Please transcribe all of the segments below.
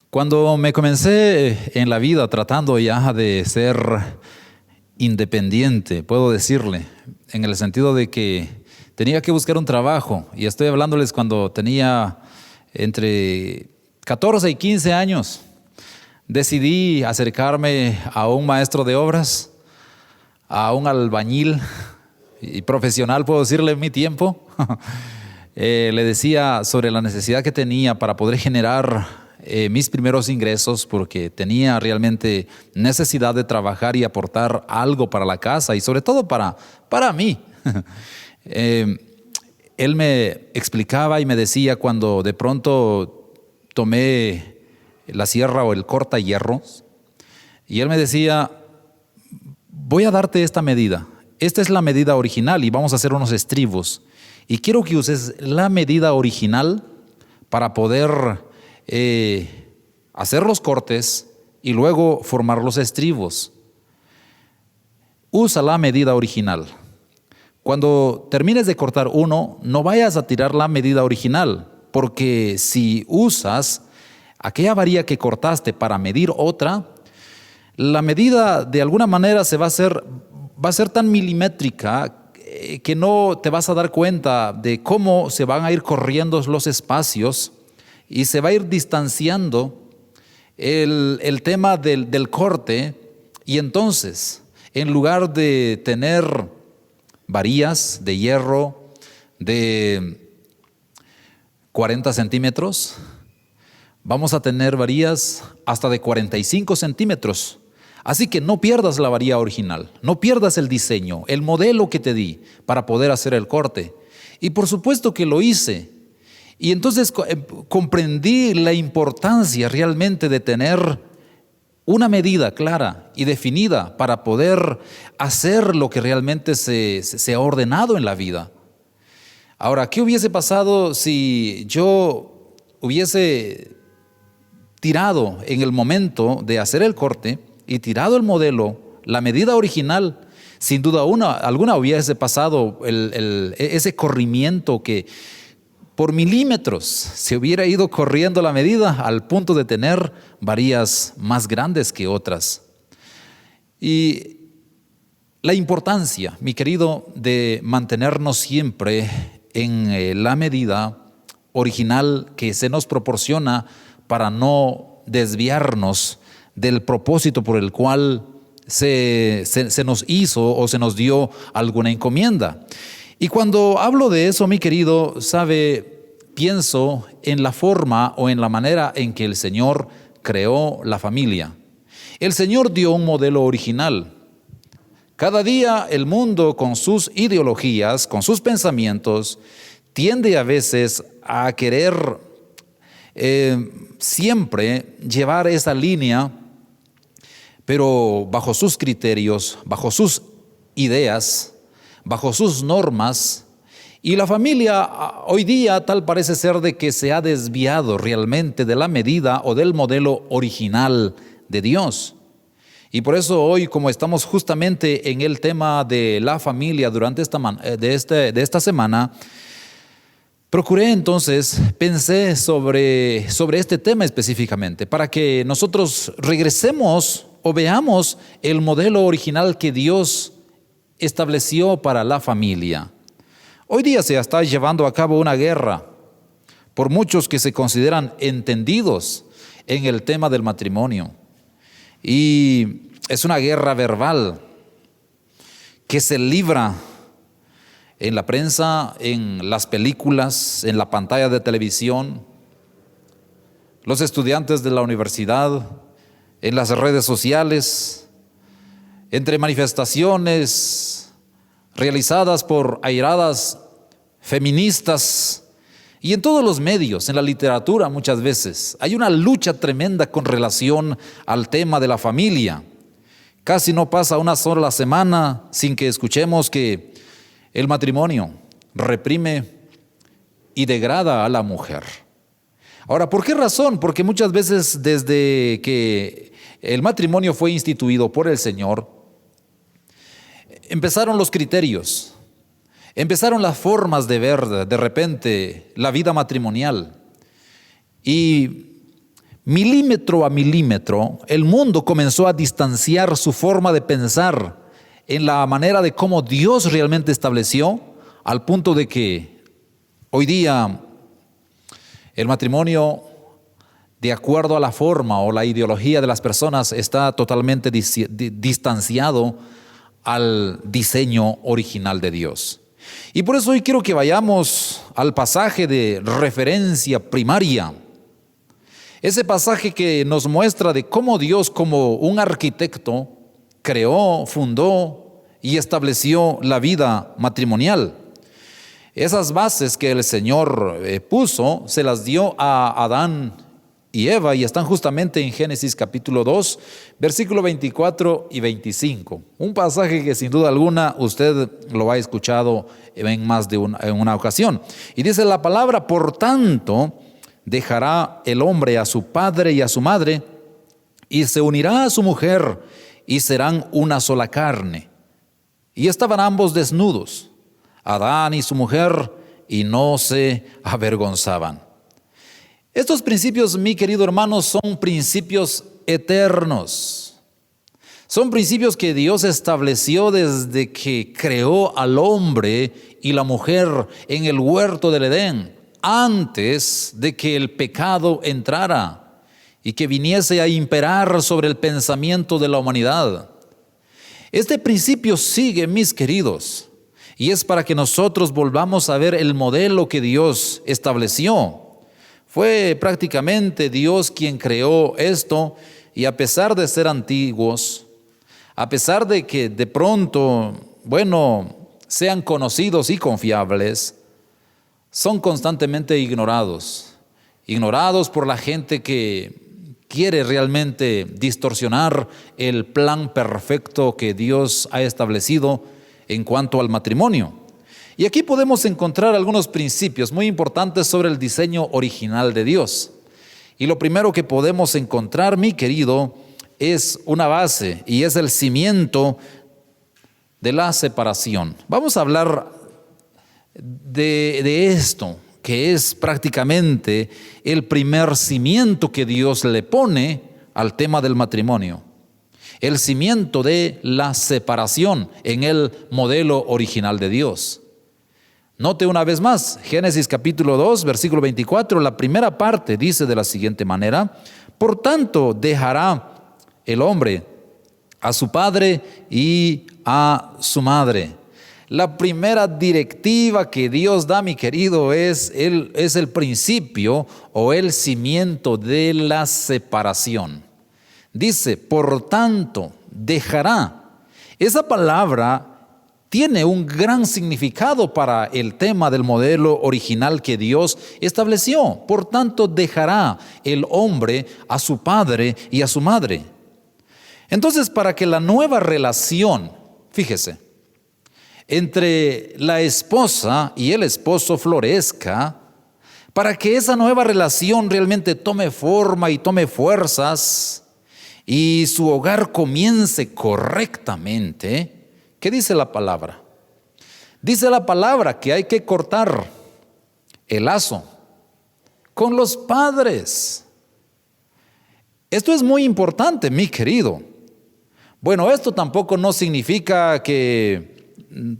Cuando me comencé en la vida tratando ya de ser independiente, puedo decirle, en el sentido de que tenía que buscar un trabajo, y estoy hablándoles cuando tenía entre 14 y 15 años, decidí acercarme a un maestro de obras, a un albañil y profesional, puedo decirle, en mi tiempo. Le decía sobre la necesidad que tenía para poder generar mis primeros ingresos, porque tenía realmente necesidad de trabajar y aportar algo para la casa y sobre todo para mí. Él me explicaba y me decía cuando de pronto tomé la sierra o el corta hierros, y él me decía: voy a darte esta medida. Esta es la medida original y vamos a hacer unos estribos. Y quiero que uses la medida original para poder hacer los cortes y luego formar los estribos. Usa la medida original. Cuando termines de cortar uno, no vayas a tirar la medida original, porque si usas aquella varilla que cortaste para medir otra, la medida de alguna manera va a ser tan milimétrica que no te vas a dar cuenta de cómo se van a ir corriendo los espacios y se va a ir distanciando el tema del corte. Y entonces, en lugar de tener varillas de hierro de 40 centímetros, vamos a tener varillas hasta de 45 centímetros. Así que no pierdas la varilla original, no pierdas el diseño, el modelo que te di para poder hacer el corte. Y por supuesto que lo hice. Y entonces comprendí la importancia realmente de tener una medida clara y definida para poder hacer lo que realmente se ha ordenado en la vida. Ahora, ¿qué hubiese pasado si yo hubiese tirado en el momento de hacer el corte y tirado el modelo, la medida original? Sin duda alguna hubiese pasado ese corrimiento que por milímetros se hubiera ido corriendo la medida al punto de tener varillas más grandes que otras. Y la importancia, mi querido, de mantenernos siempre en la medida original que se nos proporciona para no desviarnos del propósito por el cual se nos hizo o se nos dio alguna encomienda. Y cuando hablo de eso, mi querido, pienso en la forma o en la manera en que el Señor creó la familia. El Señor dio un modelo original. Cada día el mundo, con sus ideologías, con sus pensamientos, tiende a veces a querer siempre llevar esa línea, pero bajo sus criterios, bajo sus ideas, bajo sus normas. Y la familia hoy día tal parece ser de que se ha desviado realmente de la medida o del modelo original de Dios. Y por eso hoy, como estamos justamente en el tema de la familia durante esta semana, pensé sobre este tema específicamente, para que nosotros regresemos o veamos el modelo original que Dios estableció para la familia. Hoy día se está llevando a cabo una guerra por muchos que se consideran entendidos en el tema del matrimonio. Y es una guerra verbal que se libra en la prensa, en las películas, en la pantalla de televisión, los estudiantes de la universidad, en las redes sociales, entre manifestaciones realizadas por airadas feministas y en todos los medios, en la literatura muchas veces. Hay una lucha tremenda con relación al tema de la familia. Casi no pasa una sola semana sin que escuchemos que el matrimonio reprime y degrada a la mujer. Ahora, ¿por qué razón? Porque muchas veces desde que el matrimonio fue instituido por el Señor, empezaron los criterios, empezaron las formas de ver de repente la vida matrimonial. Y milímetro a milímetro, el mundo comenzó a distanciar su forma de pensar en la manera de cómo Dios realmente estableció, al punto de que hoy día el matrimonio, de acuerdo a la forma o la ideología de las personas, está totalmente distanciado al diseño original de Dios. Y por eso hoy quiero que vayamos al pasaje de referencia primaria. Ese pasaje que nos muestra de cómo Dios, como un arquitecto, creó, fundó y estableció la vida matrimonial. Esas bases que el Señor puso, se las dio a Adán y Eva, y están justamente en Génesis capítulo 2, versículo 24 y 25. Un pasaje que sin duda alguna usted lo ha escuchado en más de una ocasión. Y dice la palabra: por tanto, dejará el hombre a su padre y a su madre, y se unirá a su mujer, y serán una sola carne. Y estaban ambos desnudos, Adán y su mujer, y no se avergonzaban. Estos principios, mi querido hermano, son principios eternos. Son principios que Dios estableció desde que creó al hombre y la mujer en el huerto del Edén, antes de que el pecado entrara y que viniese a imperar sobre el pensamiento de la humanidad. Este principio sigue, mis queridos, y es para que nosotros volvamos a ver el modelo que Dios estableció. Fue prácticamente Dios quien creó esto, y a pesar de ser antiguos, a pesar de que de pronto, sean conocidos y confiables, son constantemente ignorados por la gente que quiere realmente distorsionar el plan perfecto que Dios ha establecido en cuanto al matrimonio. Y aquí podemos encontrar algunos principios muy importantes sobre el diseño original de Dios. Y lo primero que podemos encontrar, mi querido, es una base, y es el cimiento de la separación. Vamos a hablar de esto, que es prácticamente el primer cimiento que Dios le pone al tema del matrimonio. El cimiento de la separación en el modelo original de Dios. Note una vez más, Génesis capítulo 2, versículo 24, la primera parte dice de la siguiente manera: por tanto, dejará el hombre a su padre y a su madre. La primera directiva que Dios da, mi querido, es el principio o el cimiento de la separación. Dice, por tanto, dejará. Esa palabra tiene un gran significado para el tema del modelo original que Dios estableció. Por tanto, dejará el hombre a su padre y a su madre. Entonces, para que la nueva relación, fíjese, entre la esposa y el esposo florezca, para que esa nueva relación realmente tome forma y tome fuerzas y su hogar comience correctamente, ¿qué dice la palabra? Dice la palabra que hay que cortar el lazo con los padres. Esto es muy importante, mi querido. Bueno, esto tampoco no significa que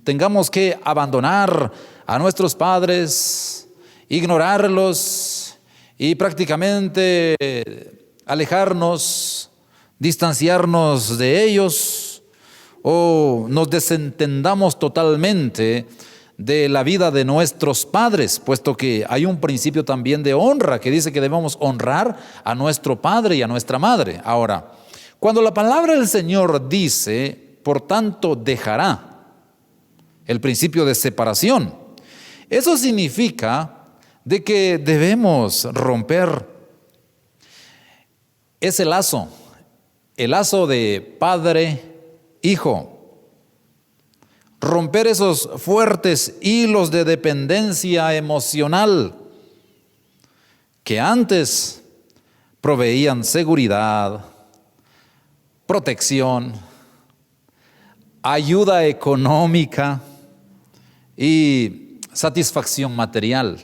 tengamos que abandonar a nuestros padres, ignorarlos y prácticamente alejarnos, distanciarnos de ellos, o nos desentendamos totalmente de la vida de nuestros padres, puesto que hay un principio también de honra que dice que debemos honrar a nuestro padre y a nuestra madre. Ahora, cuando la palabra del Señor dice, por tanto dejará, el principio de separación, eso significa de que debemos romper ese lazo, el lazo de padre-hijo. Romper esos fuertes hilos de dependencia emocional que antes proveían seguridad, protección, ayuda económica y satisfacción material.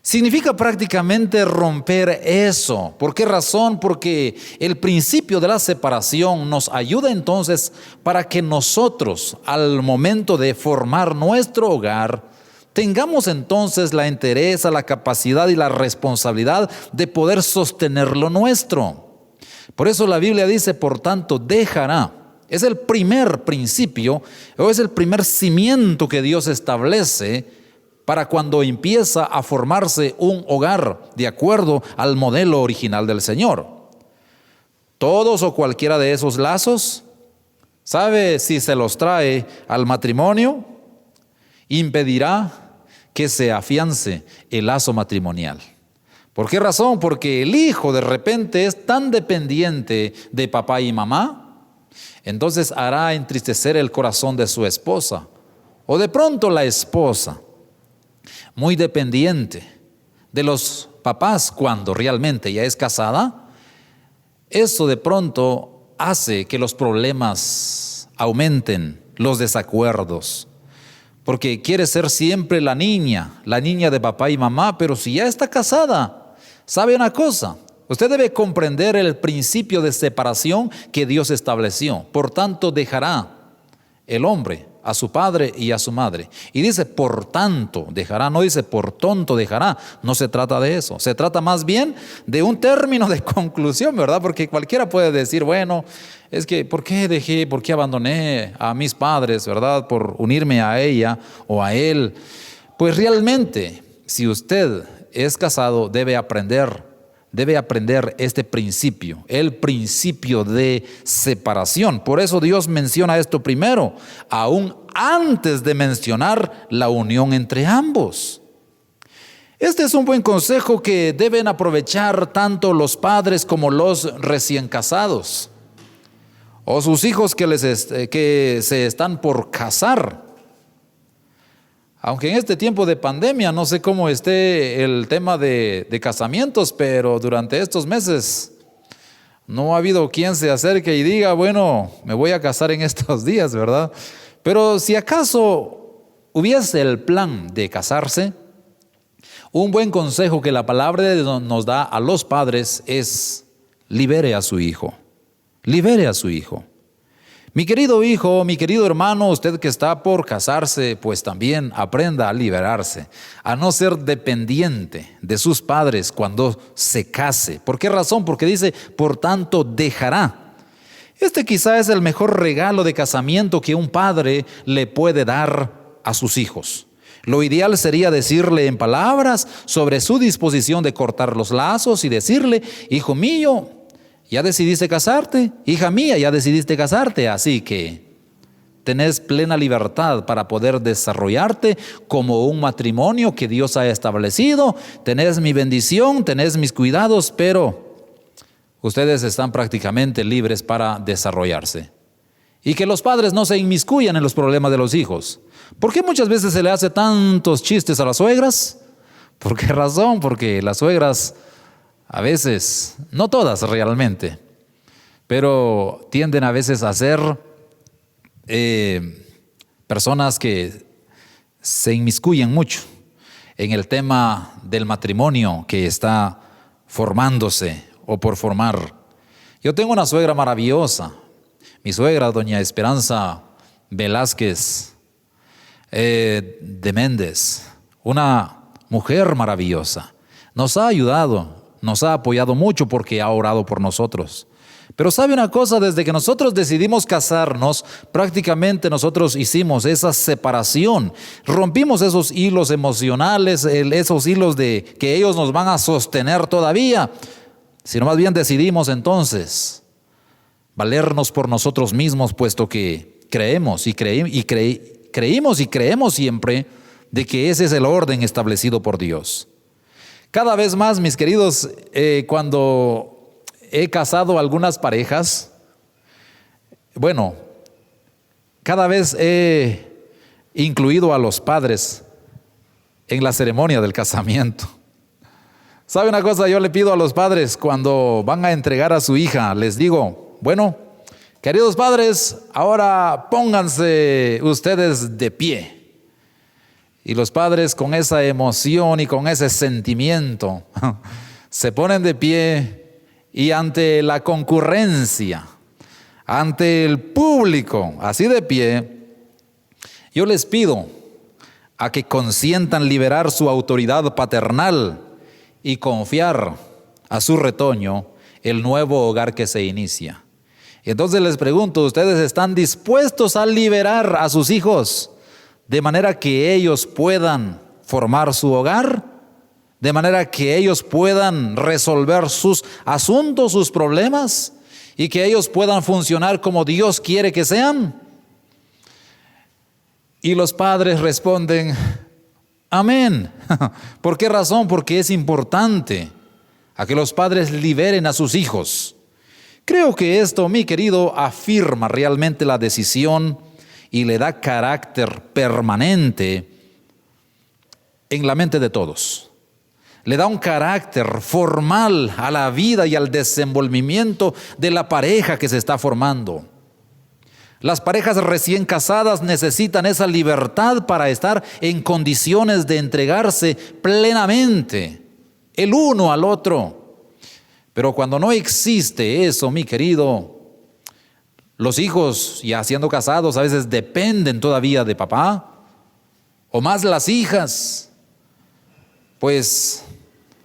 Significa prácticamente romper eso. ¿Por qué razón? Porque el principio de la separación nos ayuda entonces para que nosotros, al momento de formar nuestro hogar, tengamos entonces la entereza, la capacidad y la responsabilidad de poder sostener lo nuestro. Por eso la Biblia dice, por tanto, dejará. Es el primer principio o es el primer cimiento que Dios establece para cuando empieza a formarse un hogar de acuerdo al modelo original del Señor. Todos o cualquiera de esos lazos, ¿sabe si se los trae al matrimonio? Impedirá que se afiance el lazo matrimonial. ¿Por qué razón? Porque el hijo de repente es tan dependiente de papá y mamá, entonces hará entristecer el corazón de su esposa. O de pronto la esposa, muy dependiente de los papás cuando realmente ya es casada, eso de pronto hace que los problemas aumenten, los desacuerdos, porque quiere ser siempre la niña de papá y mamá, pero si ya está casada, ¿sabe una cosa? Usted debe comprender el principio de separación que Dios estableció. Por tanto, dejará el hombre a su padre y a su madre. Y dice, por tanto dejará, no dice por tonto dejará. No se trata de eso. Se trata más bien de un término de conclusión, ¿verdad? Porque cualquiera puede decir, bueno, es que ¿por qué dejé, por qué abandoné a mis padres, ¿verdad? Por unirme a ella o a él. Pues realmente, si usted es casado, debe aprender este principio, el principio de separación. Por eso Dios menciona esto primero, aún antes de mencionar la unión entre ambos. Este es un buen consejo que deben aprovechar tanto los padres como los recién casados, o sus hijos que se están por casar. Aunque en este tiempo de pandemia no sé cómo esté el tema de casamientos, pero durante estos meses no ha habido quien se acerque y diga, bueno, me voy a casar en estos días, ¿verdad? Pero si acaso hubiese el plan de casarse, un buen consejo que la palabra de Dios nos da a los padres es libere a su hijo, libere a su hijo. Mi querido hijo, mi querido hermano, usted que está por casarse, pues también aprenda a liberarse, a no ser dependiente de sus padres cuando se case. ¿Por qué razón? Porque dice, por tanto, dejará. Este quizá es el mejor regalo de casamiento que un padre le puede dar a sus hijos. Lo ideal sería decirle en palabras sobre su disposición de cortar los lazos y decirle, hijo mío, ya decidiste casarte, hija mía, ya decidiste casarte, así que tenés plena libertad para poder desarrollarte como un matrimonio que Dios ha establecido, tenés mi bendición, tenés mis cuidados, pero ustedes están prácticamente libres para desarrollarse. Y que los padres no se inmiscuyan en los problemas de los hijos. ¿Por qué muchas veces se le hace tantos chistes a las suegras? ¿Por qué razón? Porque las suegras a veces, no todas realmente, pero tienden a veces a ser personas que se inmiscuyen mucho en el tema del matrimonio que está formándose o por formar. Yo tengo una suegra maravillosa, mi suegra, doña Esperanza Velázquez de Méndez, una mujer maravillosa. Nos ha ayudado, nos ha apoyado mucho porque ha orado por nosotros. Pero sabe una cosa, desde que nosotros decidimos casarnos, prácticamente nosotros hicimos esa separación. Rompimos esos hilos emocionales, esos hilos de que ellos nos van a sostener todavía. Sino más bien decidimos entonces valernos por nosotros mismos, puesto que creímos y creemos siempre de que ese es el orden establecido por Dios. Cada vez más, mis queridos, cuando he casado algunas parejas, bueno, cada vez he incluido a los padres en la ceremonia del casamiento. ¿Sabe una cosa? Yo le pido a los padres cuando van a entregar a su hija, les digo, bueno, queridos padres, ahora pónganse ustedes de pie. Y los padres con esa emoción y con ese sentimiento se ponen de pie y ante la concurrencia, ante el público, así de pie, yo les pido a que consientan liberar su autoridad paternal y confiar a su retoño el nuevo hogar que se inicia. Entonces les pregunto, ¿ustedes están dispuestos a liberar a sus hijos de manera que ellos puedan formar su hogar? De manera que ellos puedan resolver sus asuntos, sus problemas, y que ellos puedan funcionar como Dios quiere que sean. Y los padres responden, amén. ¿Por qué razón? Porque es importante a que los padres liberen a sus hijos. Creo que esto, mi querido, afirma realmente la decisión y le da carácter permanente en la mente de todos. Le da un carácter formal a la vida y al desenvolvimiento de la pareja que se está formando. Las parejas recién casadas necesitan esa libertad para estar en condiciones de entregarse plenamente el uno al otro. Pero cuando no existe eso, mi querido, los hijos ya siendo casados a veces dependen todavía de papá, o más las hijas, pues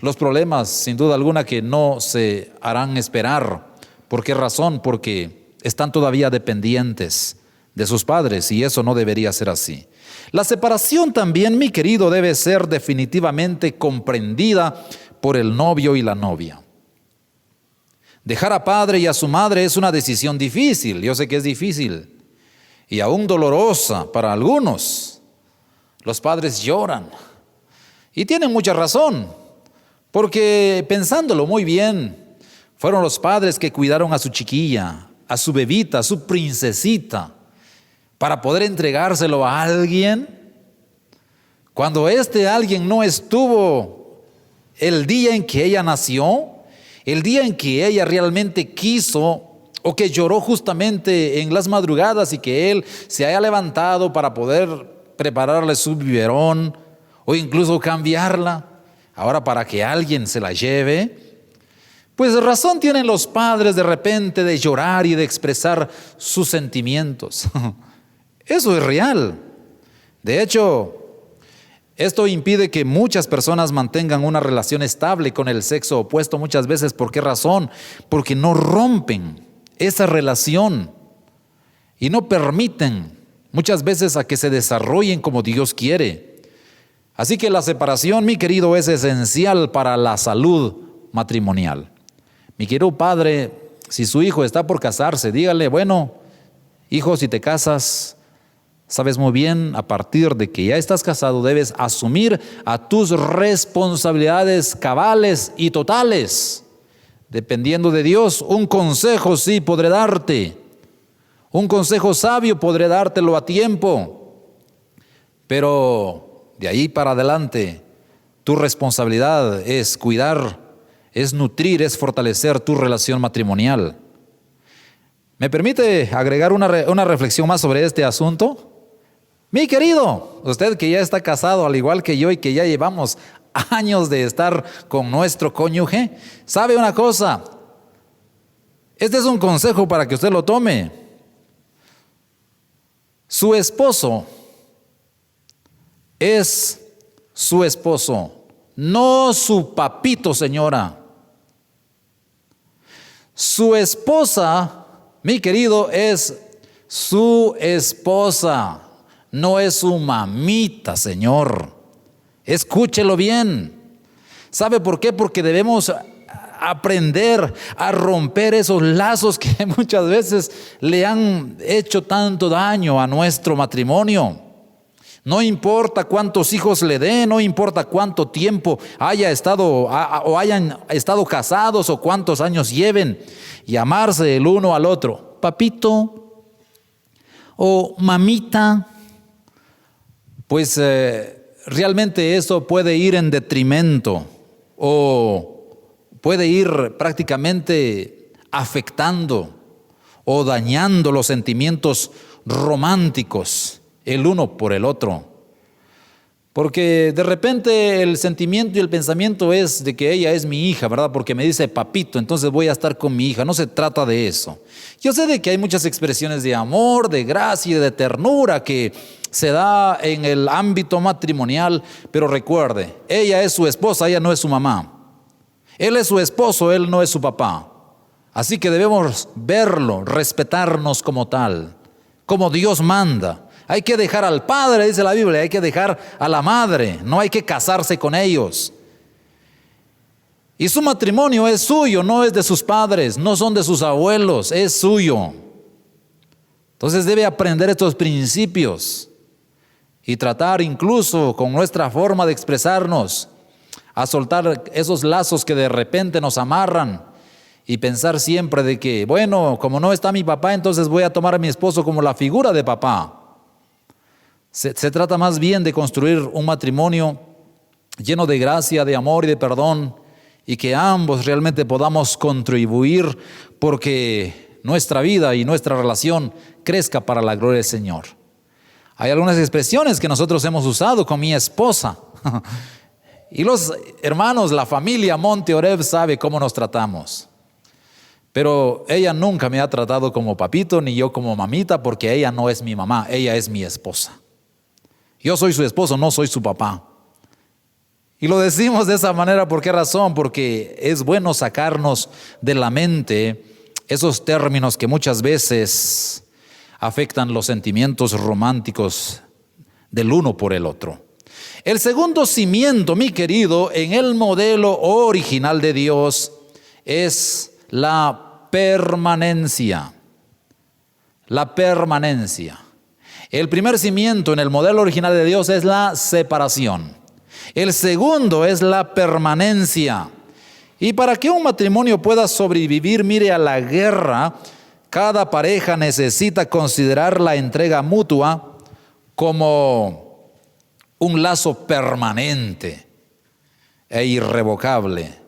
los problemas sin duda alguna que no se harán esperar. ¿Por qué razón? Porque están todavía dependientes de sus padres y eso no debería ser así. La separación también, mi querido, debe ser definitivamente comprendida por el novio y la novia. Dejar a padre y a su madre es una decisión difícil, yo sé que es difícil y aún dolorosa para algunos. Los padres lloran y tienen mucha razón, porque pensándolo muy bien, fueron los padres que cuidaron a su chiquilla, a su bebita, a su princesita, para poder entregárselo a alguien, cuando este alguien no estuvo el día en que ella nació, el día en que ella realmente quiso, o que lloró justamente en las madrugadas y que él se haya levantado para poder prepararle su biberón, o incluso cambiarla, ahora para que alguien se la lleve. Pues razón tienen los padres de repente de llorar y de expresar sus sentimientos. Eso es real. De hecho, esto impide que muchas personas mantengan una relación estable con el sexo opuesto muchas veces. ¿Por qué razón? Porque no rompen esa relación y no permiten muchas veces a que se desarrollen como Dios quiere. Así que la separación, mi querido, es esencial para la salud matrimonial. Mi querido padre, si su hijo está por casarse, dígale, bueno, hijo, si te casas, sabes muy bien, a partir de que ya estás casado, debes asumir a tus responsabilidades cabales y totales. Dependiendo de Dios, un consejo sí podré darte. Un consejo sabio podré dártelo a tiempo. Pero de ahí para adelante, tu responsabilidad es cuidar, es nutrir, es fortalecer tu relación matrimonial. ¿Me permite agregar una reflexión más sobre este asunto? Mi querido, usted que ya está casado al igual que yo y que ya llevamos años de estar con nuestro cónyuge, ¿sabe una cosa? Este es un consejo para que usted lo tome. Su esposo es su esposo, no su papito, señora. Su esposa, mi querido, es su esposa, no es su mamita, señor. Escúchelo bien. ¿Sabe por qué? Porque debemos aprender a romper esos lazos que muchas veces le han hecho tanto daño a nuestro matrimonio. No importa cuántos hijos le dé, no importa cuánto tiempo haya estado o hayan estado casados o cuántos años lleven, llamarse el uno al otro, papito o mamita, pues realmente eso puede ir en detrimento o puede ir prácticamente afectando o dañando los sentimientos románticos el uno por el otro. Porque de repente el sentimiento y el pensamiento es de que ella es mi hija, ¿verdad? Porque me dice papito, entonces voy a estar con mi hija. No se trata de eso. Yo sé de que hay muchas expresiones de amor, de gracia y de ternura que se da en el ámbito matrimonial, pero recuerde, ella es su esposa, ella no es su mamá. Él es su esposo, él no es su papá. Así que debemos verlo, respetarnos como tal, como Dios manda. Hay que dejar al padre, dice la Biblia, hay que dejar a la madre, no hay que casarse con ellos. Y su matrimonio es suyo, no es de sus padres, no son de sus abuelos, es suyo. Entonces debe aprender estos principios y tratar incluso con nuestra forma de expresarnos a soltar esos lazos que de repente nos amarran y pensar siempre de que, bueno, como no está mi papá, entonces voy a tomar a mi esposo como la figura de papá. Se trata más bien de construir un matrimonio lleno de gracia, de amor y de perdón, y que ambos realmente podamos contribuir porque nuestra vida y nuestra relación crezca para la gloria del Señor. Hay algunas expresiones que nosotros hemos usado con mi esposa y los hermanos, la familia Monte Oreb sabe cómo nos tratamos. Pero ella nunca me ha tratado como papito ni yo como mamita, porque ella no es mi mamá, ella es mi esposa. Yo soy su esposo, no soy su papá. Y lo decimos de esa manera, ¿por qué razón? Porque es bueno sacarnos de la mente esos términos que muchas veces afectan los sentimientos románticos del uno por el otro. El segundo cimiento, mi querido, en el modelo original de Dios es la permanencia. La permanencia. El primer cimiento en el modelo original de Dios es la separación. El segundo es la permanencia. Y para que un matrimonio pueda sobrevivir, mire, a la guerra, cada pareja necesita considerar la entrega mutua como un lazo permanente e irrevocable.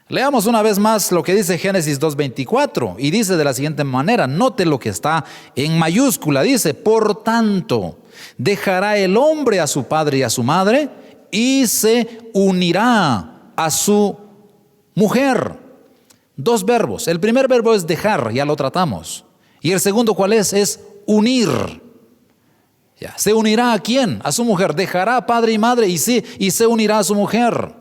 Leamos una vez más lo que dice Génesis 2:24 y dice de la siguiente manera, note lo que está en mayúscula, dice, por tanto, dejará el hombre a su padre y a su madre y se unirá a su mujer. Dos verbos, el primer verbo es dejar, ya lo tratamos, y el segundo ¿cuál es? Es unir. Ya. ¿Se unirá a quién? A su mujer, dejará a padre y madre y se unirá a su mujer.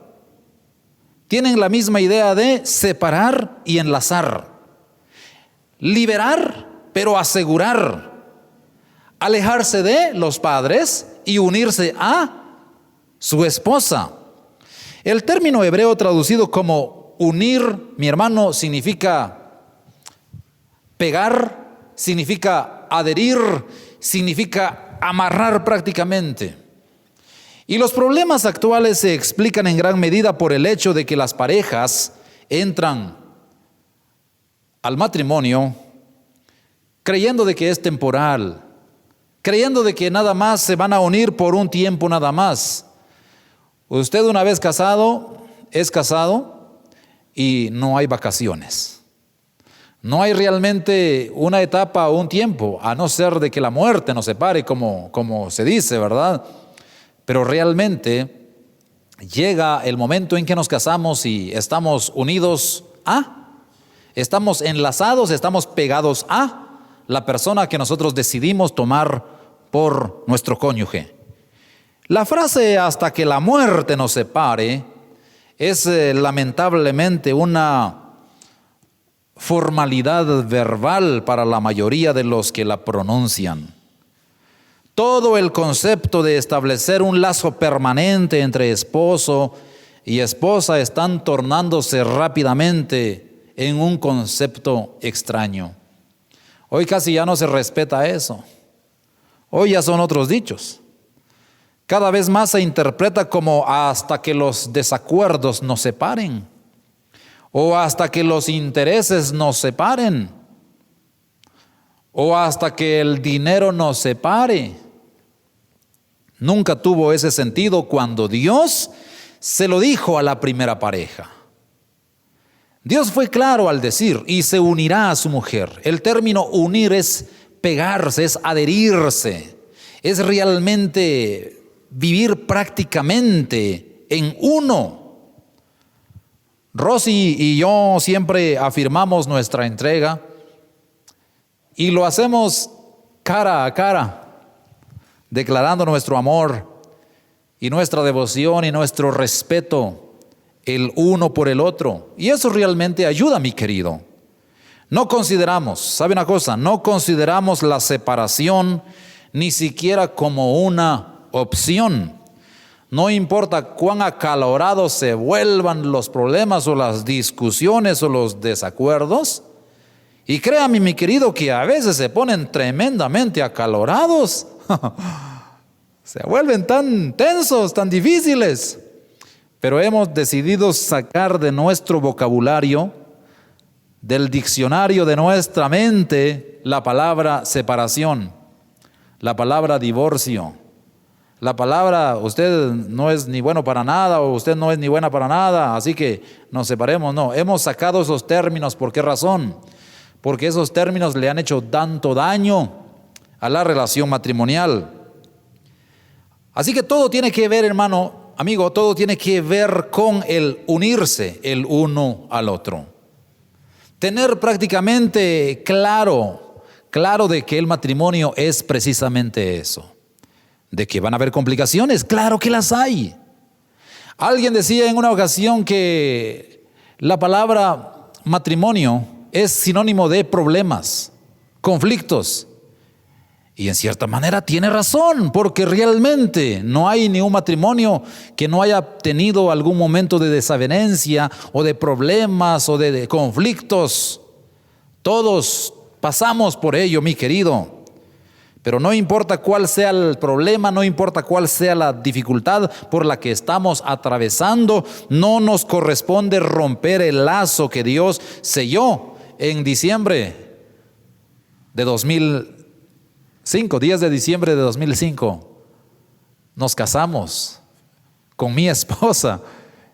Tienen la misma idea de separar y enlazar. Liberar, pero asegurar. Alejarse de los padres y unirse a su esposa. El término hebreo traducido como unir, mi hermano, significa pegar, significa adherir, significa amarrar prácticamente. Y los problemas actuales se explican en gran medida por el hecho de que las parejas entran al matrimonio creyendo de que es temporal, creyendo de que nada más se van a unir por un tiempo nada más. Usted una vez casado, es casado y no hay vacaciones. No hay realmente una etapa o un tiempo, a no ser de que la muerte nos separe, como se dice, ¿verdad? Pero realmente llega el momento en que nos casamos y estamos unidos estamos enlazados, estamos pegados a la persona que nosotros decidimos tomar por nuestro cónyuge. La frase hasta que la muerte nos separe es lamentablemente una formalidad verbal para la mayoría de los que la pronuncian. Todo el concepto de establecer un lazo permanente entre esposo y esposa están tornándose rápidamente en un concepto extraño. Hoy casi ya no se respeta eso. Hoy ya son otros dichos. Cada vez más se interpreta como hasta que los desacuerdos nos separen o hasta que los intereses nos separen o hasta que el dinero nos separe. Nunca tuvo ese sentido cuando Dios se lo dijo a la primera pareja. Dios fue claro al decir, y se unirá a su mujer. El término unir es pegarse, es adherirse, es realmente vivir prácticamente en uno. Rosy y yo siempre afirmamos nuestra entrega y lo hacemos cara a cara, declarando nuestro amor y nuestra devoción y nuestro respeto el uno por el otro. Y eso realmente ayuda, mi querido. No consideramos, ¿sabe una cosa? No consideramos la separación ni siquiera como una opción. No importa cuán acalorados se vuelvan los problemas o las discusiones o los desacuerdos. Y créame, mi querido, que a veces se ponen tremendamente acalorados. Se vuelven tan tensos, tan difíciles. Pero hemos decidido sacar de nuestro vocabulario, del diccionario de nuestra mente, la palabra separación, la palabra divorcio. La palabra, usted no es ni bueno para nada o usted no es ni buena para nada, así que nos separemos. No, hemos sacado esos términos. ¿Por qué razón? Porque esos términos le han hecho tanto daño a la relación matrimonial. Así que todo tiene que ver, hermano, amigo, todo tiene que ver con el unirse el uno al otro. Tener prácticamente claro de que el matrimonio es precisamente eso. ¿De que van a haber complicaciones? Claro que las hay. Alguien decía en una ocasión que la palabra matrimonio es sinónimo de problemas, conflictos. Y en cierta manera tiene razón, porque realmente no hay ni un matrimonio que no haya tenido algún momento de desavenencia o de problemas o de conflictos. Todos pasamos por ello, mi querido. Pero no importa cuál sea el problema, no importa cuál sea la dificultad por la que estamos atravesando, no nos corresponde romper el lazo que Dios selló en diciembre de 2005, 10 de diciembre de 2005. Nos casamos con mi esposa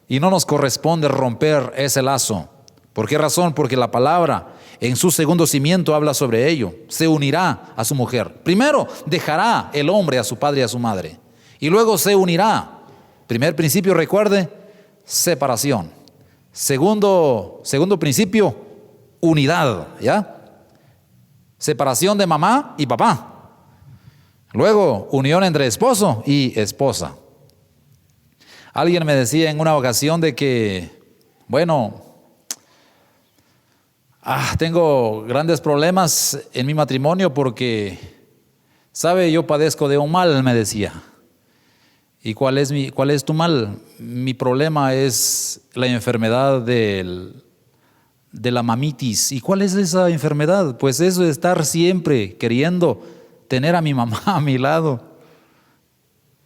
y no nos corresponde romper ese lazo. ¿Por qué razón? Porque la palabra en su segundo cimiento habla sobre ello. Se unirá a su mujer. Primero dejará el hombre a su padre y a su madre. Y luego se unirá. Primer principio, recuerde, separación. Segundo principio, unidad, ¿ya? Separación de mamá y papá. Luego, unión entre esposo y esposa. Alguien me decía en una ocasión de que, tengo grandes problemas en mi matrimonio porque, ¿sabe? Yo padezco de un mal, me decía. ¿Y cuál es tu mal? Mi problema es la enfermedad de la mamitis. ¿Y cuál es esa enfermedad? Pues eso de estar siempre queriendo tener a mi mamá a mi lado.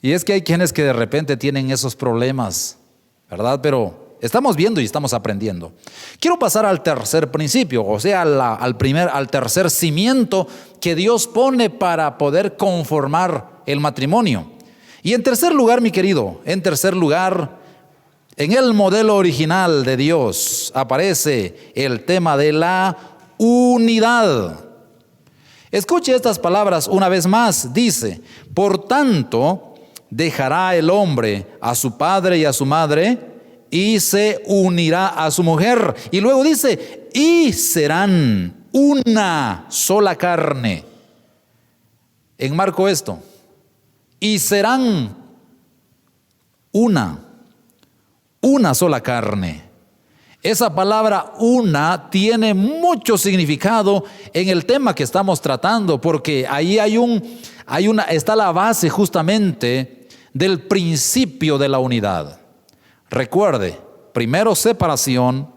Y es que hay quienes que de repente tienen esos problemas, ¿verdad? Pero estamos viendo y estamos aprendiendo. Quiero pasar al tercer principio, o sea, al tercer cimiento que Dios pone para poder conformar el matrimonio. Y en tercer lugar, mi querido, en el modelo original de Dios aparece el tema de la unidad. Escuche estas palabras una vez más. Dice: por tanto, dejará el hombre a su padre y a su madre y se unirá a su mujer. Y luego dice: y serán una sola carne. Enmarco esto. Y serán una sola carne. Esa palabra una tiene mucho significado en el tema que estamos tratando, porque ahí está la base justamente del principio de la unidad. Recuerde, primero separación,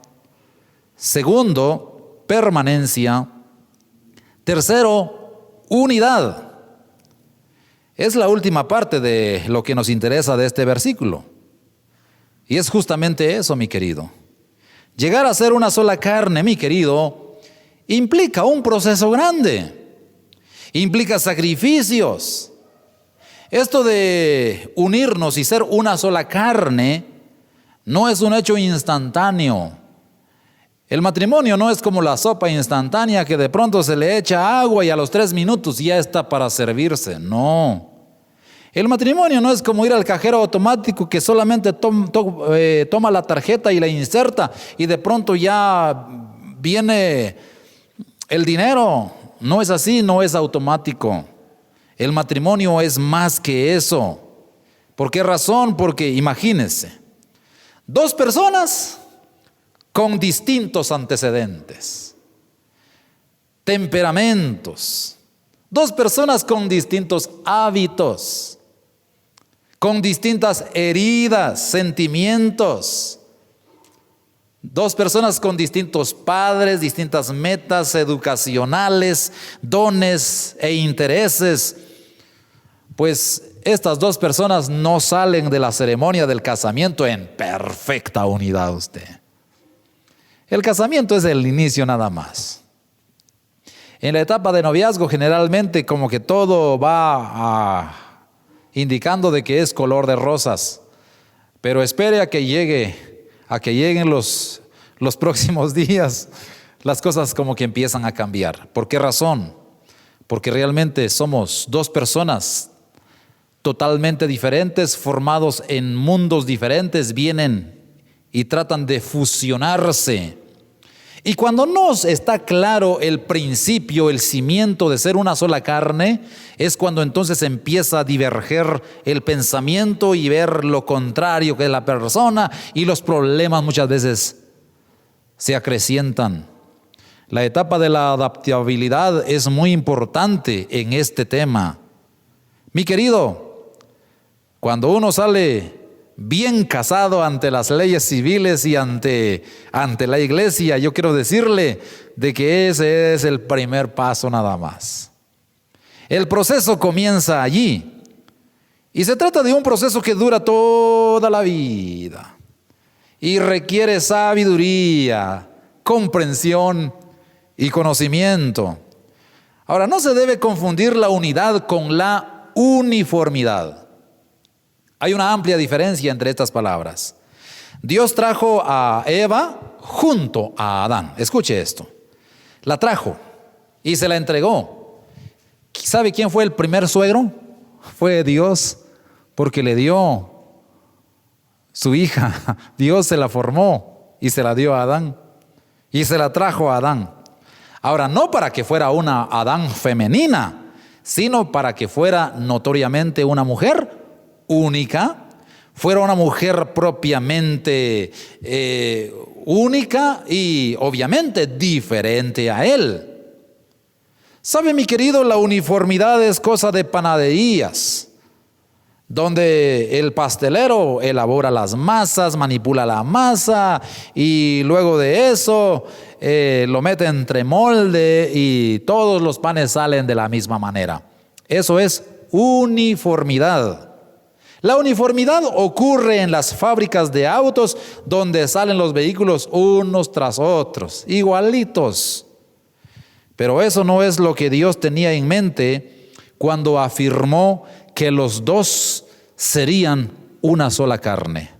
segundo permanencia, tercero unidad. Es la última parte de lo que nos interesa de este versículo. Y es justamente eso, mi querido. Llegar a ser una sola carne, mi querido, implica un proceso grande. Implica sacrificios. Esto de unirnos y ser una sola carne no es un hecho instantáneo. El matrimonio no es como la sopa instantánea que de pronto se le echa agua y a los 3 minutos ya está para servirse. No. El matrimonio no es como ir al cajero automático que solamente toma la tarjeta y la inserta y de pronto ya viene el dinero. No es así, no es automático. El matrimonio es más que eso. ¿Por qué razón? Porque imagínense, dos personas con distintos antecedentes, temperamentos, dos personas con distintos hábitos, con distintas heridas, sentimientos, dos personas con distintos padres, distintas metas educacionales, dones e intereses. Pues estas dos personas no salen de la ceremonia del casamiento en perfecta unidad usted. El casamiento es el inicio nada más. En la etapa de noviazgo generalmente como que todo va indicando de que es color de rosas, pero espere a que lleguen los próximos días, las cosas como que empiezan a cambiar. ¿Por qué razón? Porque realmente somos dos personas totalmente diferentes, formados en mundos diferentes, vienen y tratan de fusionarse. Y cuando nos está claro el principio, el cimiento de ser una sola carne, es cuando entonces empieza a diverger el pensamiento y ver lo contrario que es la persona, y los problemas muchas veces se acrecientan. La etapa de la adaptabilidad es muy importante en este tema. Mi querido, cuando uno sale bien casado ante las leyes civiles y ante la iglesia, yo quiero decirle de que ese es el primer paso nada más. El proceso comienza allí y se trata de un proceso que dura toda la vida y requiere sabiduría, comprensión y conocimiento. Ahora, no se debe confundir la unidad con la uniformidad. Hay una amplia diferencia entre estas palabras. Dios trajo a Eva junto a Adán. Escuche esto. La trajo y se la entregó. ¿Sabe quién fue el primer suegro? Fue Dios, porque le dio su hija. Dios se la formó y se la dio a Adán. Y se la trajo a Adán. Ahora, no para que fuera una Adán femenina, sino para que fuera notoriamente una mujer única, fuera una mujer propiamente única y obviamente diferente a él. ¿Sabe, mi querido? La uniformidad es cosa de panaderías, donde el pastelero elabora las masas, manipula la masa y luego de eso lo mete entre molde y todos los panes salen de la misma manera. Eso es uniformidad. La uniformidad ocurre en las fábricas de autos donde salen los vehículos unos tras otros, igualitos. Pero eso no es lo que Dios tenía en mente cuando afirmó que los dos serían una sola carne.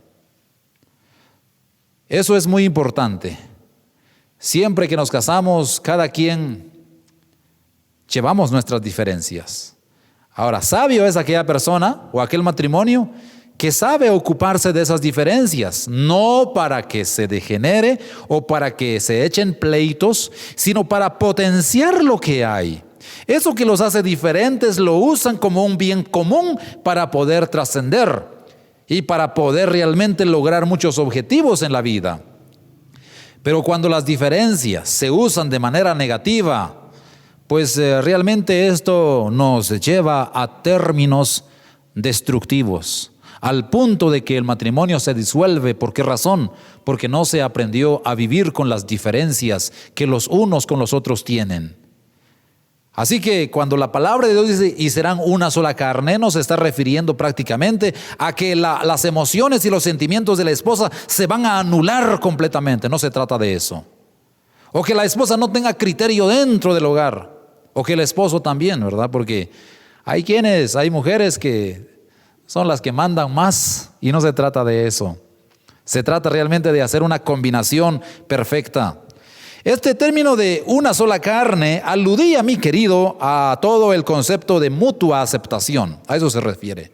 Eso es muy importante. Siempre que nos casamos, cada quien llevamos nuestras diferencias. Ahora, sabio es aquella persona o aquel matrimonio que sabe ocuparse de esas diferencias, no para que se degenere o para que se echen pleitos, sino para potenciar lo que hay. Eso que los hace diferentes lo usan como un bien común para poder trascender y para poder realmente lograr muchos objetivos en la vida. Pero cuando las diferencias se usan de manera negativa, pues realmente esto nos lleva a términos destructivos, al punto de que el matrimonio se disuelve. ¿Por qué razón? Porque no se aprendió a vivir con las diferencias que los unos con los otros tienen. Así que cuando la palabra de Dios dice y serán una sola carne, no se está refiriendo prácticamente a que las emociones y los sentimientos de la esposa se van a anular completamente. No se trata de eso. O que la esposa no tenga criterio dentro del hogar. O que el esposo también, ¿verdad? Porque hay mujeres que son las que mandan más y no se trata de eso. Se trata realmente de hacer una combinación perfecta. Este término de una sola carne aludía, mi querido, a todo el concepto de mutua aceptación. A eso se refiere.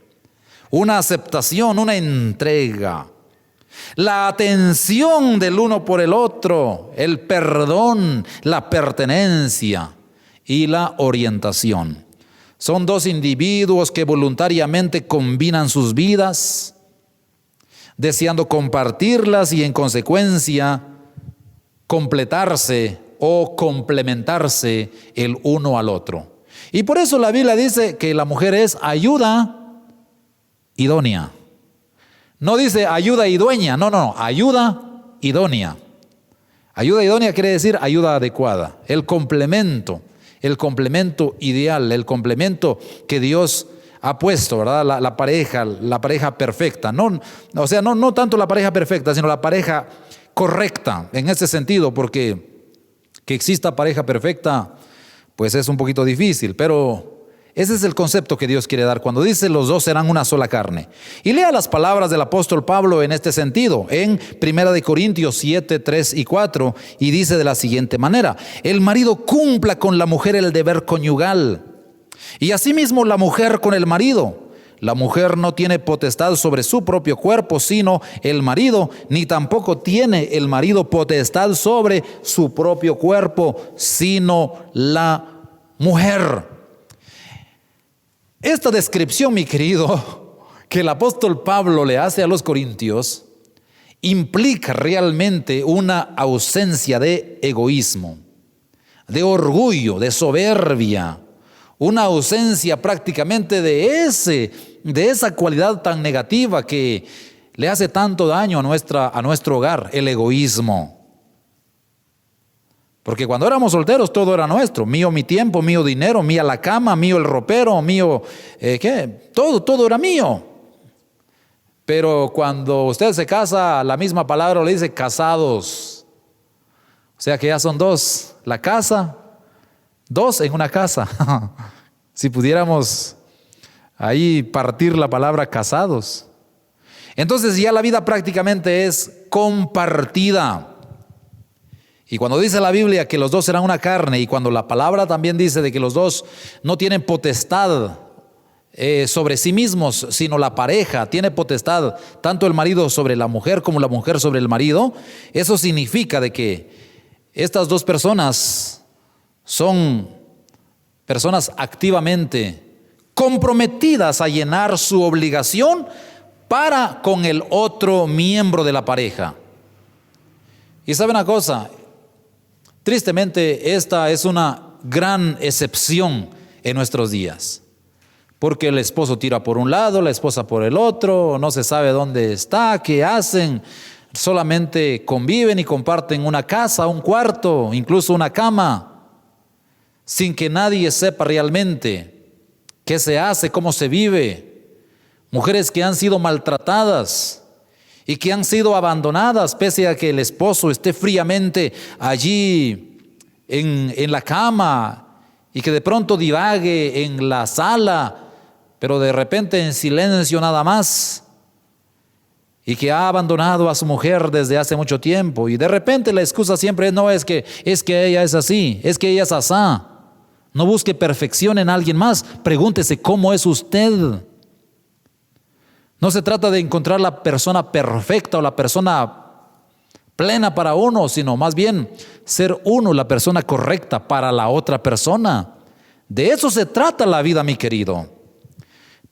una aceptación, una entrega, la atención del uno por el otro, el perdón, la pertenencia y la orientación. Son dos individuos que voluntariamente combinan sus vidas, deseando compartirlas y en consecuencia completarse o complementarse el uno al otro. Y por eso la Biblia dice que la mujer es ayuda idónea. No dice ayuda y dueña, no, ayuda idónea. Ayuda idónea quiere decir ayuda adecuada, el complemento ideal, el complemento que Dios ha puesto, ¿verdad? La pareja perfecta. No tanto la pareja perfecta, sino la pareja correcta en ese sentido, porque que exista pareja perfecta, pues es un poquito difícil, pero ese es el concepto que Dios quiere dar cuando dice los dos serán una sola carne. Y lea las palabras del apóstol Pablo en este sentido, en 1 Corintios 7, 3 y 4, y dice de la siguiente manera: el marido cumpla con la mujer el deber conyugal, y asimismo la mujer con el marido. La mujer no tiene potestad sobre su propio cuerpo, sino el marido, ni tampoco tiene el marido potestad sobre su propio cuerpo, sino la mujer. Esta descripción, mi querido, que el apóstol Pablo le hace a los corintios, implica realmente una ausencia de egoísmo, de orgullo, de soberbia, una ausencia prácticamente de esa cualidad tan negativa que le hace tanto daño a nuestro hogar, el egoísmo. Porque cuando éramos solteros todo era nuestro, mío mi tiempo, mío dinero, mía la cama, mío el ropero, mío, todo era mío. Pero cuando usted se casa, la misma palabra le dice casados. O sea que ya son dos, la casa, dos en una casa. Si pudiéramos ahí partir la palabra casados. Entonces ya la vida prácticamente es compartida. Y cuando dice la Biblia que los dos serán una carne, y cuando la palabra también dice de que los dos no tienen potestad sobre sí mismos, sino la pareja tiene potestad, tanto el marido sobre la mujer como la mujer sobre el marido, eso significa de que estas dos personas son personas activamente comprometidas a llenar su obligación para con el otro miembro de la pareja. Y sabe una cosa, tristemente esta es una gran excepción en nuestros días, porque el esposo tira por un lado, la esposa por el otro, no se sabe dónde está, qué hacen, solamente conviven y comparten una casa, un cuarto, incluso una cama, sin que nadie sepa realmente qué se hace, cómo se vive. Mujeres que han sido maltratadas y que han sido abandonadas pese a que el esposo esté fríamente allí en la cama y que de pronto divague en la sala, pero de repente en silencio nada más, y que ha abandonado a su mujer desde hace mucho tiempo, y de repente la excusa siempre es que ella es así, es que ella es asá. No busque perfección en alguien más, pregúntese cómo es usted. No se trata de encontrar la persona perfecta o la persona plena para uno, sino más bien ser uno la persona correcta para la otra persona. De eso se trata la vida, mi querido.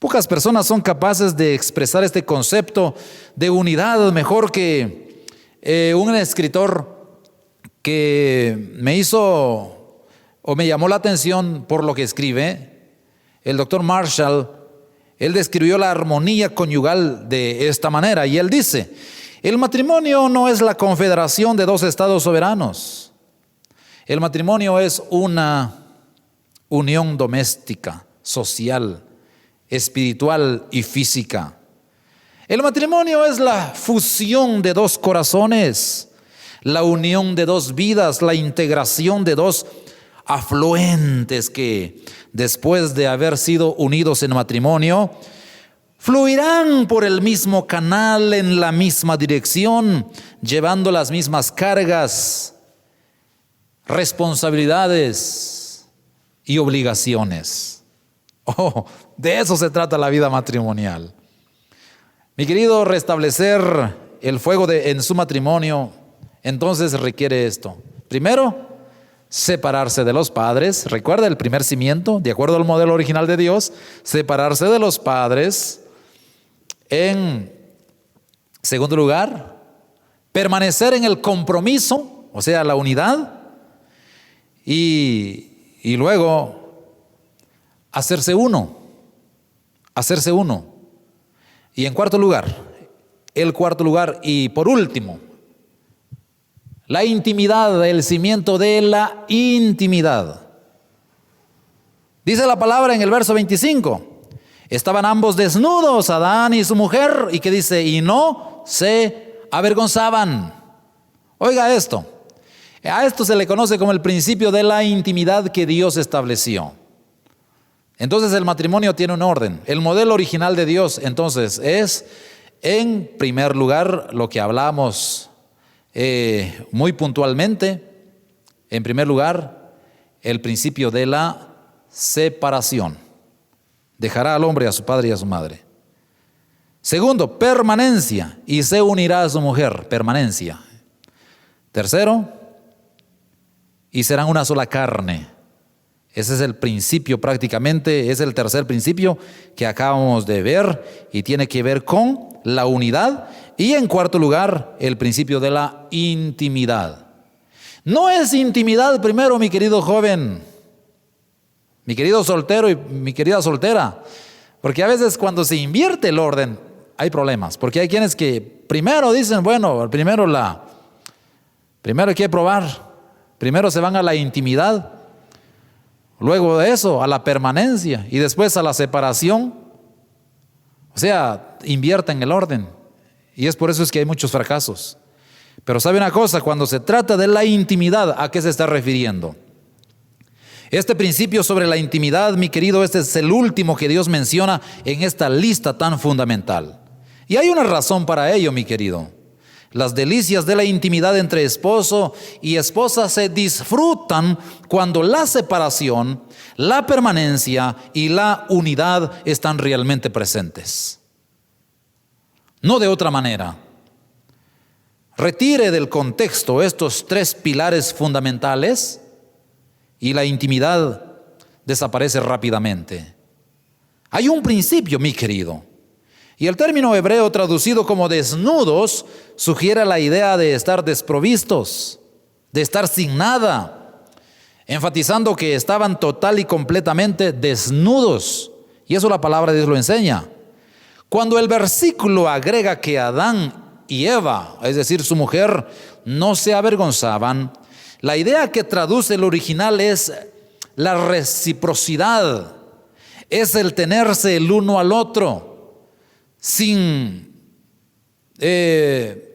Pocas personas son capaces de expresar este concepto de unidad mejor que un escritor que me llamó la atención por lo que escribe, el doctor Marshall. Él describió la armonía conyugal de esta manera, y él dice: el matrimonio no es la confederación de dos estados soberanos. El matrimonio es una unión doméstica, social, espiritual y física. El matrimonio es la fusión de dos corazones, la unión de dos vidas, la integración de dos afluentes que, después de haber sido unidos en matrimonio, fluirán por el mismo canal, en la misma dirección, llevando las mismas cargas, responsabilidades y obligaciones. De eso se trata la vida matrimonial. Mi querido, restablecer el fuego en su matrimonio, entonces requiere esto. Primero, separarse de los padres. Recuerda el primer cimiento, de acuerdo al modelo original de Dios, separarse de los padres. En segundo lugar, permanecer en el compromiso, o sea, la unidad. Y luego, hacerse uno. Hacerse uno. Y en cuarto lugar, y por último, la intimidad, el cimiento de la intimidad. Dice la palabra en el verso 25, estaban ambos desnudos, Adán y su mujer, y que dice, y no se avergonzaban. Oiga esto, a esto se le conoce como el principio de la intimidad que Dios estableció. Entonces el matrimonio tiene un orden. El modelo original de Dios entonces es, en primer lugar, lo que hablamos muy puntualmente, en primer lugar, el principio de la separación. Dejará al hombre a su padre y a su madre. Segundo, permanencia, y se unirá a su mujer, permanencia. Tercero, y serán una sola carne. Ese es el principio prácticamente, es el tercer principio que acabamos de ver y tiene que ver con la unidad. Y en cuarto lugar, el principio de la intimidad. No es intimidad primero, mi querido joven, mi querido soltero y mi querida soltera, porque a veces cuando se invierte el orden hay problemas, porque hay quienes que primero dicen, bueno, primero hay que probar, primero se van a la intimidad, luego de eso a la permanencia y después a la separación. O sea, invierten el orden y es por eso es que hay muchos fracasos. Pero sabe una cosa, cuando se trata de la intimidad, ¿a qué se está refiriendo? Este principio sobre la intimidad, mi querido, este es el último que Dios menciona en esta lista tan fundamental. Y hay una razón para ello, mi querido. Las delicias de la intimidad entre esposo y esposa se disfrutan cuando la separación, la permanencia y la unidad están realmente presentes. No de otra manera. Retire del contexto estos tres pilares fundamentales y la intimidad desaparece rápidamente. Hay un principio, mi querido, y el término hebreo traducido como desnudos sugiere la idea de estar desprovistos, de estar sin nada, enfatizando que estaban total y completamente desnudos. Y eso la palabra de Dios lo enseña. Cuando el versículo agrega que Adán y Eva, es decir, su mujer, no se avergonzaban, la idea que traduce el original es la reciprocidad, es el tenerse el uno al otro, sin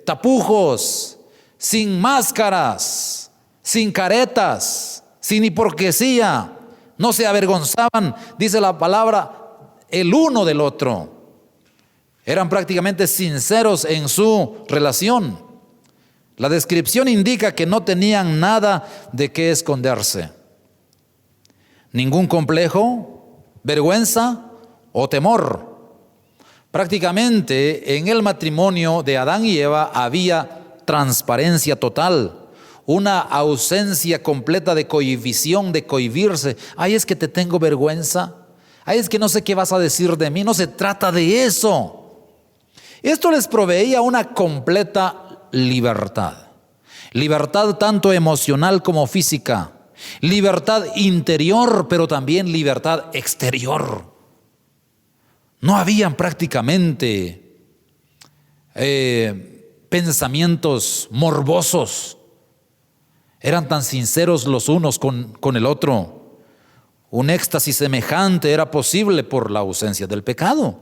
tapujos, sin máscaras, sin caretas, sin hipocresía. No se avergonzaban, dice la palabra, el uno del otro. Eran prácticamente sinceros en su relación. La descripción indica que no tenían nada de qué esconderse. Ningún complejo, vergüenza o temor. Prácticamente en el matrimonio de Adán y Eva había transparencia total, una ausencia completa de cohibición, de cohibirse. Ay, es que te tengo vergüenza. Ay, es que no sé qué vas a decir de mí. No se trata de eso. Esto les proveía una completa libertad. Libertad tanto emocional como física. Libertad interior, pero también libertad exterior. No habían prácticamente pensamientos morbosos. Eran tan sinceros los unos con el otro. Un éxtasis semejante era posible por la ausencia del pecado.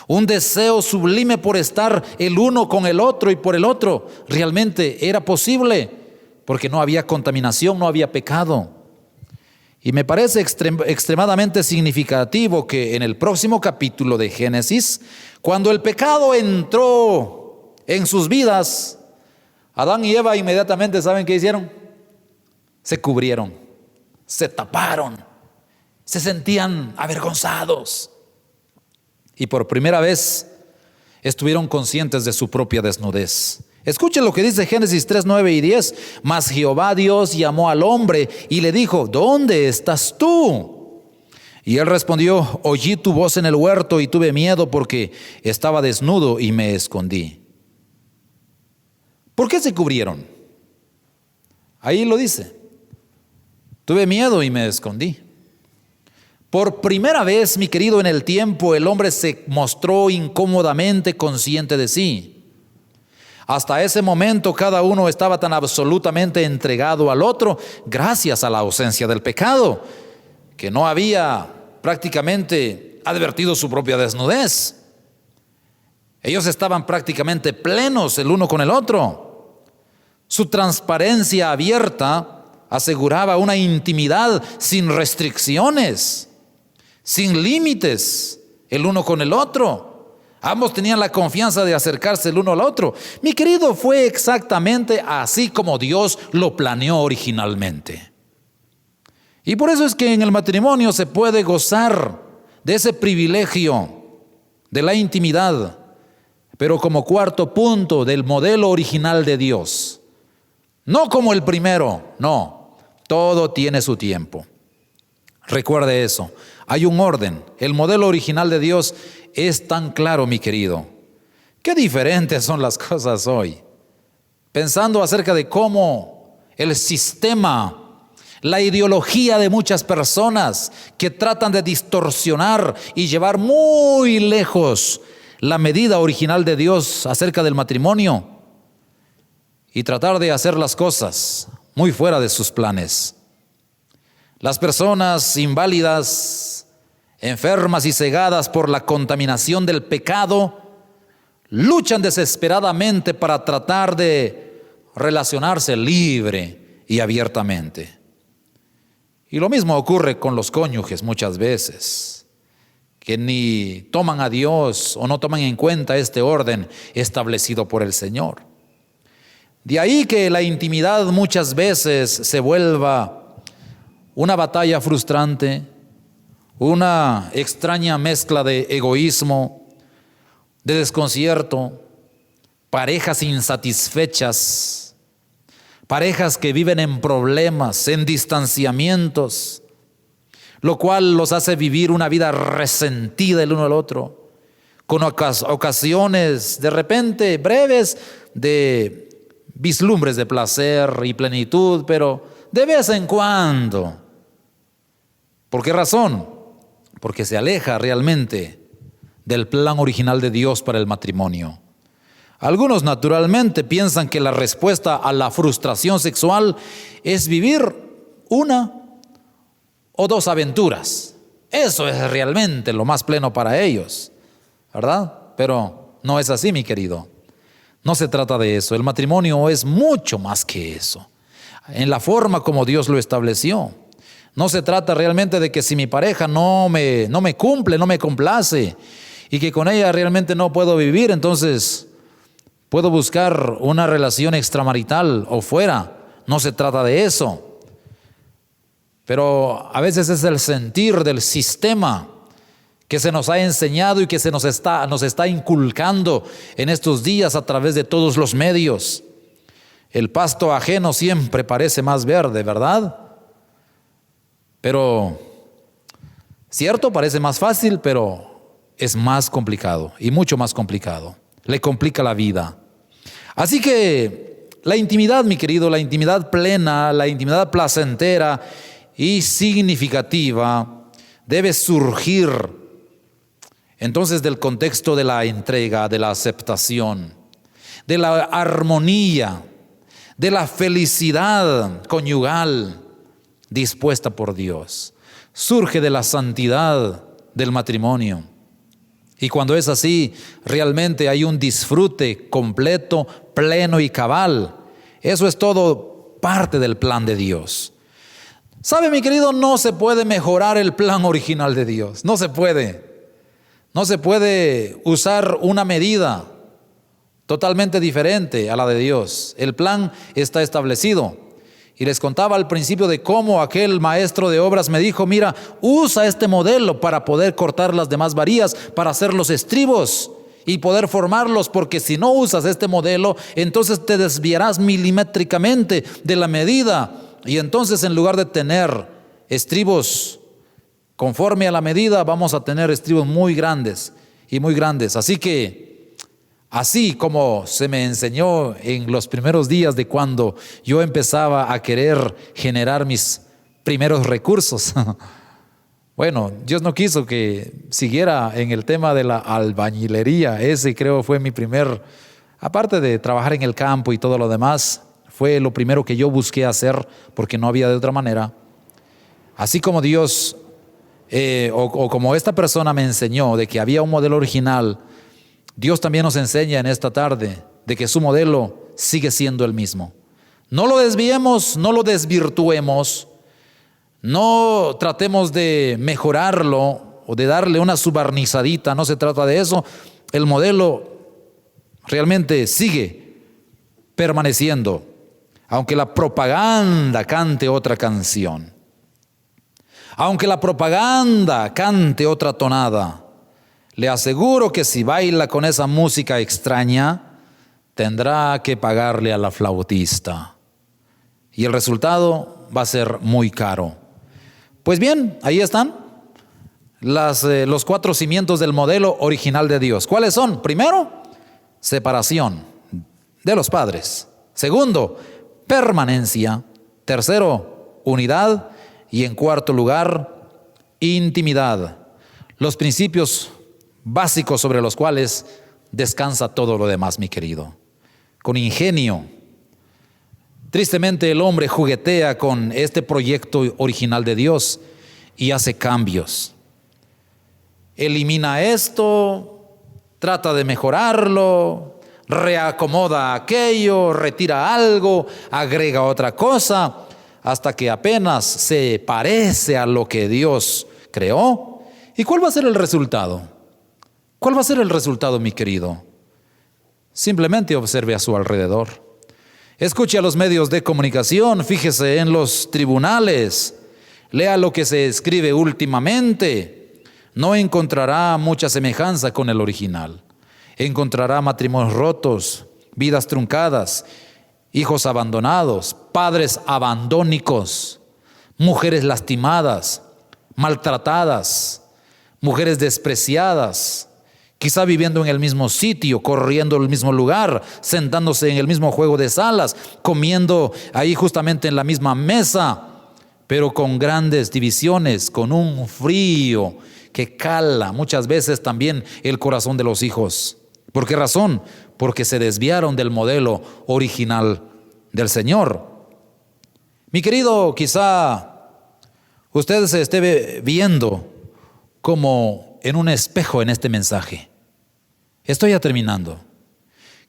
Un deseo sublime por estar el uno con el otro y por el otro realmente era posible porque no había contaminación, no había pecado. Y me parece extremadamente significativo que en el próximo capítulo de Génesis, cuando el pecado entró en sus vidas, Adán y Eva inmediatamente, ¿saben qué hicieron? Se cubrieron, se taparon, se sentían avergonzados. Y por primera vez estuvieron conscientes de su propia desnudez. Escuchen lo que dice Génesis 3, 9 y 10. Mas Jehová Dios llamó al hombre y le dijo: ¿dónde estás tú? Y él respondió: oí tu voz en el huerto y tuve miedo porque estaba desnudo y me escondí. ¿Por qué se cubrieron? Ahí lo dice: tuve miedo y me escondí. Por primera vez, mi querido, en el tiempo, el hombre se mostró incómodamente consciente de sí. Hasta ese momento cada uno estaba tan absolutamente entregado al otro, gracias a la ausencia del pecado, que no había prácticamente advertido su propia desnudez. Ellos estaban prácticamente plenos el uno con el otro. Su transparencia abierta aseguraba una intimidad sin restricciones, sin límites, el uno con el otro. Ambos tenían la confianza de acercarse el uno al otro. Mi querido, fue exactamente así como Dios lo planeó originalmente. Y por eso es que en el matrimonio se puede gozar de ese privilegio de la intimidad, pero como cuarto punto del modelo original de Dios. No como el primero, no. Todo tiene su tiempo. Recuerde eso. Hay un orden. El modelo original de Dios es tan claro, mi querido. Qué diferentes son las cosas hoy. Pensando acerca de cómo el sistema, la ideología de muchas personas que tratan de distorsionar y llevar muy lejos la medida original de Dios acerca del matrimonio y tratar de hacer las cosas muy fuera de sus planes. Las personas inválidas, enfermas y cegadas por la contaminación del pecado, luchan desesperadamente para tratar de relacionarse libre y abiertamente. Y lo mismo ocurre con los cónyuges muchas veces, que ni toman a Dios o no toman en cuenta este orden establecido por el Señor. De ahí que la intimidad muchas veces se vuelva una batalla frustrante, una extraña mezcla de egoísmo, de desconcierto, parejas insatisfechas, parejas que viven en problemas, en distanciamientos, lo cual los hace vivir una vida resentida el uno al otro, con ocasiones de repente breves de vislumbres de placer y plenitud, pero de vez en cuando. ¿Por qué razón? Porque se aleja realmente del plan original de Dios para el matrimonio. Algunos naturalmente piensan que la respuesta a la frustración sexual es vivir una o dos aventuras. Eso es realmente lo más pleno para ellos, ¿verdad? Pero no es así, mi querido. No se trata de eso. El matrimonio es mucho más que eso, en la forma como Dios lo estableció. No se trata realmente de que si mi pareja no me cumple, no me complace y que con ella realmente no puedo vivir, entonces puedo buscar una relación extramarital o fuera. No se trata de eso. Pero a veces es el sentir del sistema que se nos ha enseñado y que nos está inculcando en estos días a través de todos los medios. El pasto ajeno siempre parece más verde, ¿verdad? Pero, cierto, parece más fácil, pero es más complicado y mucho más complicado. Le complica la vida. Así que la intimidad, mi querido, la intimidad plena, la intimidad placentera y significativa debe surgir entonces del contexto de la entrega, de la aceptación, de la armonía, de la felicidad conyugal dispuesta por Dios. Surge de la santidad del matrimonio. Y cuando es así, realmente hay un disfrute completo, pleno y cabal. Eso es todo parte del plan de Dios. ¿Sabe, mi querido? No se puede mejorar el plan original de Dios. No se puede. No se puede usar una medida totalmente diferente a la de Dios. El plan está establecido. Y les contaba al principio de cómo aquel maestro de obras me dijo: mira, usa este modelo para poder cortar las demás varillas, para hacer los estribos. y poder formarlos, porque si no usas este modelo, entonces te desviarás milimétricamente de la medida, y entonces en lugar de tener estribos conforme a la medida, vamos a tener estribos muy grandes y muy grandes. Así que, así como se me enseñó en los primeros días de cuando yo empezaba a querer generar mis primeros recursos, bueno, Dios no quiso que siguiera en el tema de la albañilería. Ese creo fue mi primer, aparte de trabajar en el campo y todo lo demás, fue lo primero que yo busqué hacer porque no había de otra manera. Así como Dios, o como esta persona me enseñó de que había un modelo original, Dios también nos enseña en esta tarde de que su modelo sigue siendo el mismo. No lo desviemos, no lo desvirtuemos. No tratemos de mejorarlo o de darle una subarnizadita, no se trata de eso. El modelo realmente sigue permaneciendo, aunque la propaganda cante otra canción, aunque la propaganda cante otra tonada. Le aseguro que si baila con esa música extraña, tendrá que pagarle a la flautista, y el resultado va a ser muy caro. Pues bien, ahí están los 4 cimientos del modelo original de Dios. ¿Cuáles son? Primero, separación de los padres. Segundo, permanencia. Tercero, unidad. Y en cuarto lugar, intimidad. Los principios básicos sobre los cuales descansa todo lo demás, mi querido. Con ingenio. Tristemente el hombre juguetea con este proyecto original de Dios y hace cambios. Elimina esto, trata de mejorarlo, reacomoda aquello, retira algo, agrega otra cosa, hasta que apenas se parece a lo que Dios creó. ¿Y cuál va a ser el resultado? ¿Cuál va a ser el resultado, mi querido? Simplemente observe a su alrededor. Escuche a los medios de comunicación, fíjese en los tribunales, lea lo que se escribe últimamente. No encontrará mucha semejanza con el original. Encontrará matrimonios rotos, vidas truncadas, hijos abandonados, padres abandónicos, mujeres lastimadas, maltratadas, mujeres despreciadas, quizá viviendo en el mismo sitio, corriendo el mismo lugar, sentándose en el mismo juego de salas, comiendo ahí justamente en la misma mesa, pero con grandes divisiones, con un frío que cala muchas veces también el corazón de los hijos. ¿Por qué razón? Porque se desviaron del modelo original del Señor. Mi querido, quizá usted se esté viendo como en un espejo en este mensaje. Estoy ya terminando.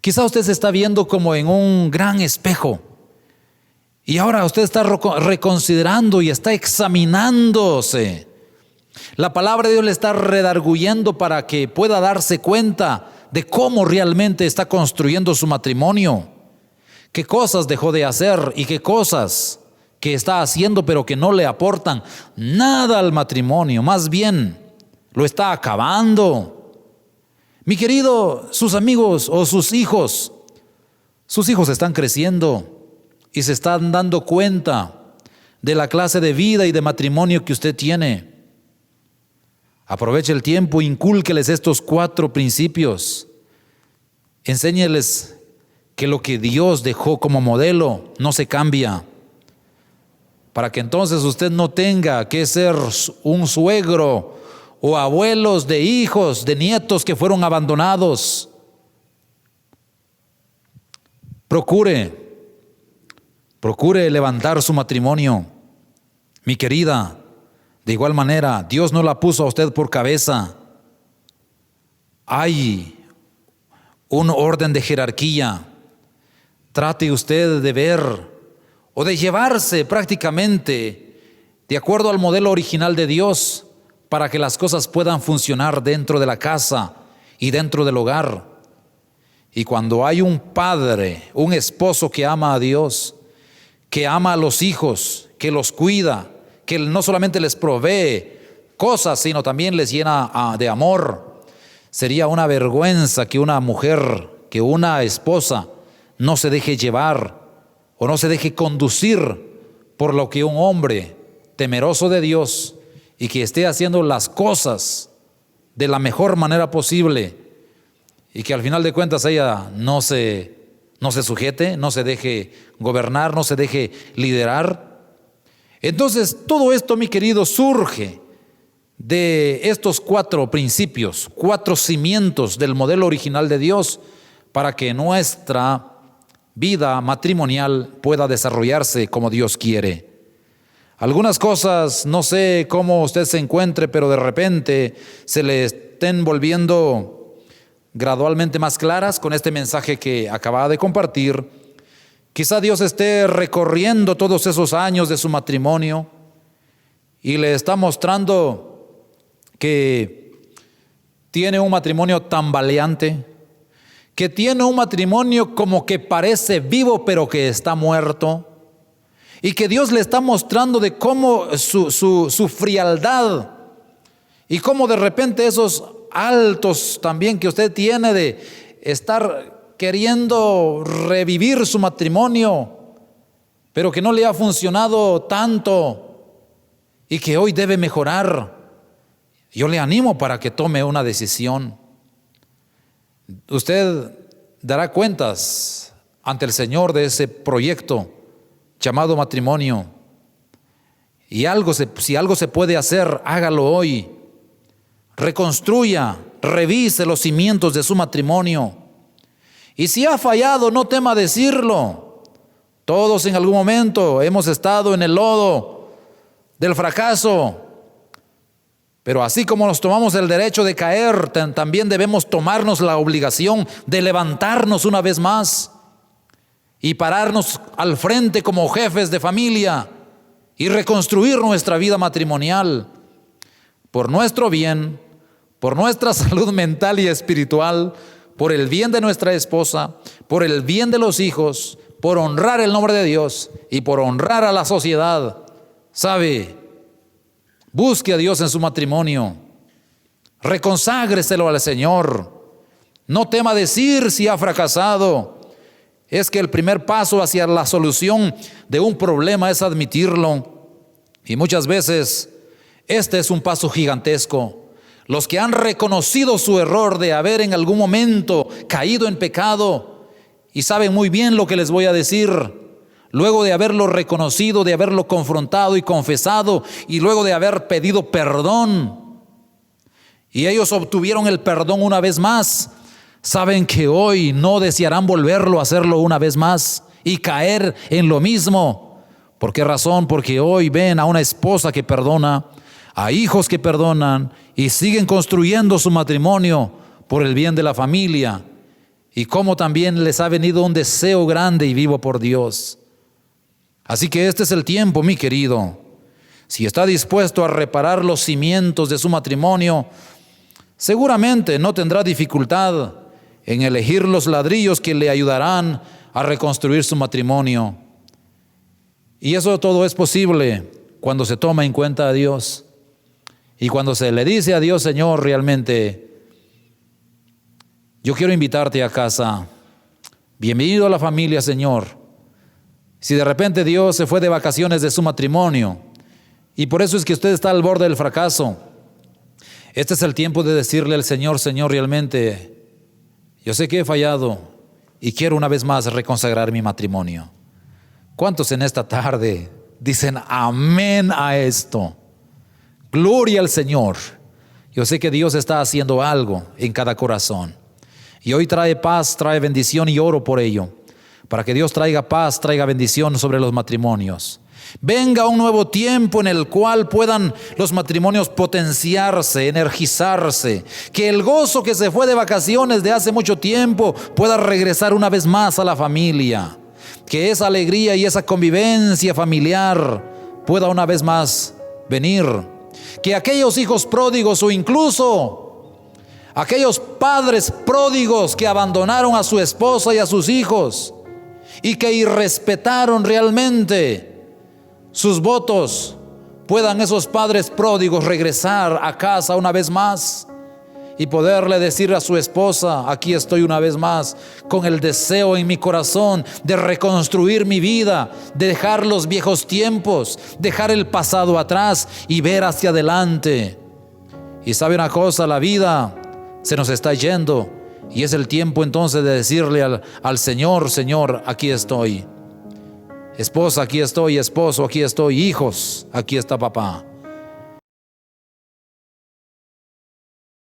Quizá usted se está viendo como en un gran espejo y ahora usted está reconsiderando y está examinándose. La palabra de Dios le está redarguyendo para que pueda darse cuenta de cómo realmente está construyendo su matrimonio, qué cosas dejó de hacer y qué cosas que está haciendo pero que no le aportan nada al matrimonio, más bien lo está acabando. Mi querido, sus amigos o sus hijos están creciendo y se están dando cuenta de la clase de vida y de matrimonio que usted tiene. Aproveche el tiempo, incúlqueles estos 4 principios. Enséñeles que lo que Dios dejó como modelo no se cambia, para que entonces usted no tenga que ser un suegro o abuelos de hijos, de nietos que fueron abandonados. Procure levantar su matrimonio. Mi querida, de igual manera, Dios no la puso a usted por cabeza. Hay un orden de jerarquía. Trate usted de ver o de llevarse prácticamente de acuerdo al modelo original de Dios, para que las cosas puedan funcionar dentro de la casa y dentro del hogar. Y cuando hay un padre, un esposo que ama a Dios, que ama a los hijos, que los cuida, que no solamente les provee cosas, sino también les llena de amor, Sería una vergüenza que una mujer, que una esposa no se deje llevar o no se deje conducir por lo que un hombre temeroso de Dios y que esté haciendo las cosas de la mejor manera posible y que al final de cuentas ella no se sujete, no se deje gobernar, no se deje liderar. Entonces todo esto, mi querido, surge de estos 4 principios, 4 cimientos del modelo original de Dios para que nuestra vida matrimonial pueda desarrollarse como Dios quiere. Algunas cosas, no sé cómo usted se encuentre, pero de repente se le estén volviendo gradualmente más claras con este mensaje que acaba de compartir. Quizá Dios esté recorriendo todos esos años de su matrimonio y le está mostrando que tiene un matrimonio tambaleante, que tiene un matrimonio como que parece vivo pero que está muerto, y que Dios le está mostrando de cómo su frialdad y cómo de repente esos altos también que usted tiene de estar queriendo revivir su matrimonio, pero que no le ha funcionado tanto y que hoy debe mejorar. Yo le animo para que tome una decisión. Usted dará cuentas ante el Señor de ese proyecto llamado matrimonio. Y si algo se puede hacer, hágalo hoy. Reconstruya, revise los cimientos de su matrimonio. Y si ha fallado, no tema decirlo. Todos en algún momento hemos estado en el lodo del fracaso. Pero así como nos tomamos el derecho de caer, también debemos tomarnos la obligación de levantarnos una vez más y pararnos al frente como jefes de familia y reconstruir nuestra vida matrimonial por nuestro bien, por nuestra salud mental y espiritual, por el bien de nuestra esposa, por el bien de los hijos, por honrar el nombre de Dios y por honrar a la sociedad. ¿Sabe? Busque a Dios en su matrimonio, reconságreselo al Señor. No tema decir si ha fracasado. Es que el primer paso hacia la solución de un problema es admitirlo. Y muchas veces este es un paso gigantesco. Los que han reconocido su error de haber en algún momento caído en pecado y saben muy bien lo que les voy a decir, luego de haberlo reconocido, de haberlo confrontado y confesado y luego de haber pedido perdón, y ellos obtuvieron el perdón una vez más, saben que hoy no desearán volverlo a hacerlo una vez más y caer en lo mismo. ¿Por qué razón? Porque hoy ven a una esposa que perdona, a hijos que perdonan y siguen construyendo su matrimonio por el bien de la familia, y cómo también les ha venido un deseo grande y vivo por Dios. Así que este es el tiempo, mi querido. Si está dispuesto a reparar los cimientos de su matrimonio, seguramente no tendrá dificultad en elegir los ladrillos que le ayudarán a reconstruir su matrimonio. Y eso todo es posible cuando se toma en cuenta a Dios y cuando se le dice a Dios: Señor, realmente yo quiero invitarte a casa. Bienvenido a la familia, Señor. Si de repente Dios se fue de vacaciones de su matrimonio y por eso es que usted está al borde del fracaso, este es el tiempo de decirle al Señor: Señor, realmente yo sé que he fallado y quiero una vez más reconsagrar mi matrimonio. ¿Cuántos en esta tarde dicen amén a esto? Gloria al Señor. Yo sé que Dios está haciendo algo en cada corazón. Y hoy trae paz, trae bendición, y oro por ello, para que Dios traiga paz, traiga bendición sobre los matrimonios. Venga un nuevo tiempo en el cual puedan los matrimonios potenciarse, energizarse. Que el gozo que se fue de vacaciones de hace mucho tiempo pueda regresar una vez más a la familia. Que esa alegría y esa convivencia familiar pueda una vez más venir. Que aquellos hijos pródigos o incluso aquellos padres pródigos que abandonaron a su esposa y a sus hijos y que irrespetaron realmente sus votos, puedan esos padres pródigos regresar a casa una vez más y poderle decir a su esposa: aquí estoy una vez más, con el deseo en mi corazón de reconstruir mi vida, de dejar los viejos tiempos, dejar el pasado atrás y ver hacia adelante. Y sabe una cosa, la vida se nos está yendo y es el tiempo entonces de decirle al Señor: Señor, aquí estoy. Esposa, aquí estoy. Esposo, aquí estoy. Hijos, aquí está papá.